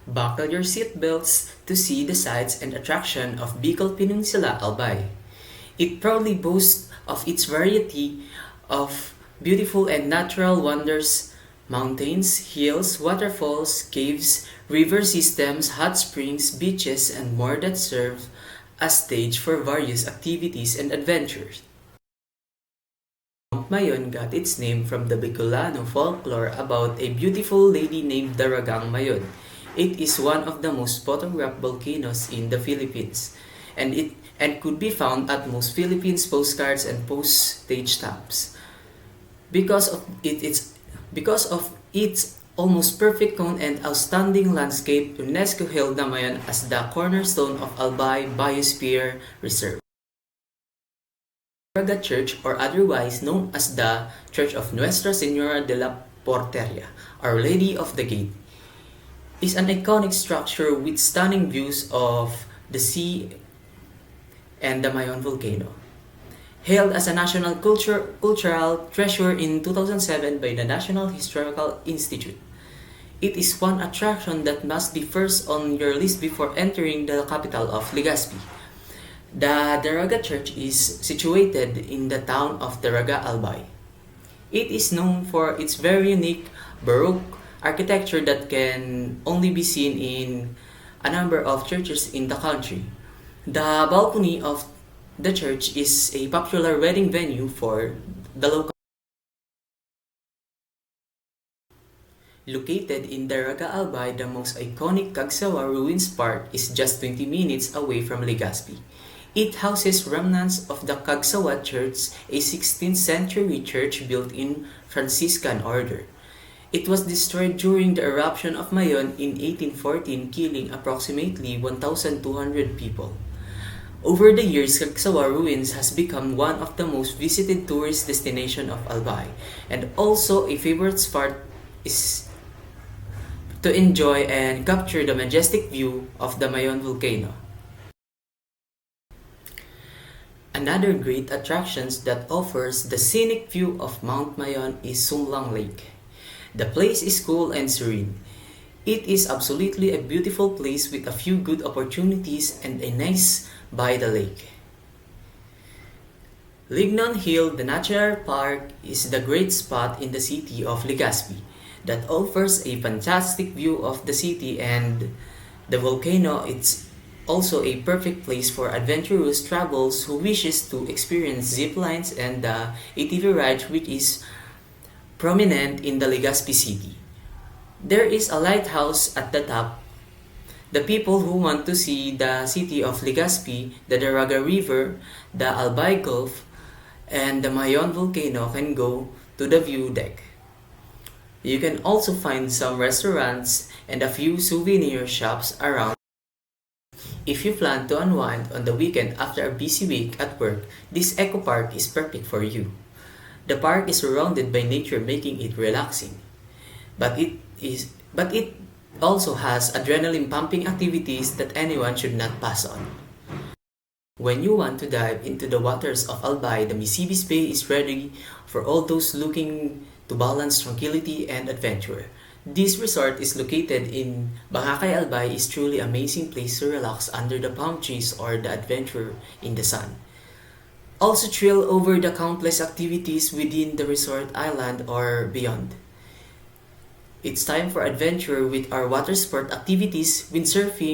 Buckle your seatbelts to see the sights and attraction of Bicol Peninsula, Albay. It proudly boasts of its variety of beautiful and natural wonders, mountains, hills, waterfalls, caves, river systems, hot springs, beaches, and more that serve as stage for various activities and adventures. Mount Mayon got its name from the Bicolano folklore about a beautiful lady named Daragang Mayon. It is one of the most photographed volcanoes in the Philippines, and could be found at most Philippines postcards and postage stamps. Because of its almost perfect cone and outstanding landscape, UNESCO hailed Mayon as the cornerstone of Albay Biosphere Reserve. Daraga Church, or otherwise known as the Church of Nuestra Señora de la Porteria, Our Lady of the Gate, is an iconic structure with stunning views of the sea and the Mayon volcano. Hailed as a national cultural treasure in 2007 by the National Historical Institute, it is one attraction that must be first on your list before entering the capital of Legazpi. The Daraga Church is situated in the town of Daraga, Albay. It is known for its very unique Baroque architecture that can only be seen in a number of churches in the country. The balcony of the church is a popular wedding venue for the local. Located in Daraga, Albay, the most iconic Cagsawa Ruins Park is just 20 minutes away from Legazpi. It houses remnants of the Cagsawa Church, a 16th century church built in Franciscan order. It was destroyed during the eruption of Mayon in 1814, killing approximately 1,200 people. Over the years, Cagsawa Ruins has become one of the most visited tourist destinations of Albay, and also a favorite spot is to enjoy and capture the majestic view of the Mayon volcano. Another great attraction that offers the scenic view of Mount Mayon is Sumlang Lake. The place is cool and serene. It is absolutely a beautiful place with a few good opportunities and a nice by the lake. Lignon Hill, the natural park, is the great spot in the city of Legazpi that offers a fantastic view of the city and the volcano. It's also a perfect place for adventurous travelers who wishes to experience zip lines and the ATV ride, which is prominent in the Legazpi city. There is a lighthouse at the top. The people who want to see the city of Legazpi, the Daraga River, the Albay Gulf, and the Mayon volcano can go to the view deck. You can also find some restaurants and a few souvenir shops around. If you plan to unwind on the weekend after a busy week at work, this eco park is perfect for you. The park is surrounded by nature, making it relaxing. But it also has adrenaline pumping activities that anyone should not pass on. When you want to dive into the waters of Albay, the Misibis Bay is ready for all those looking to balance tranquility and adventure. This resort is located in Bangakay, Albay is truly amazing place to relax under the palm trees or the adventure in the sun. Also thrill over the countless activities within the resort island or beyond. It's time for adventure with our water sport activities, windsurfing,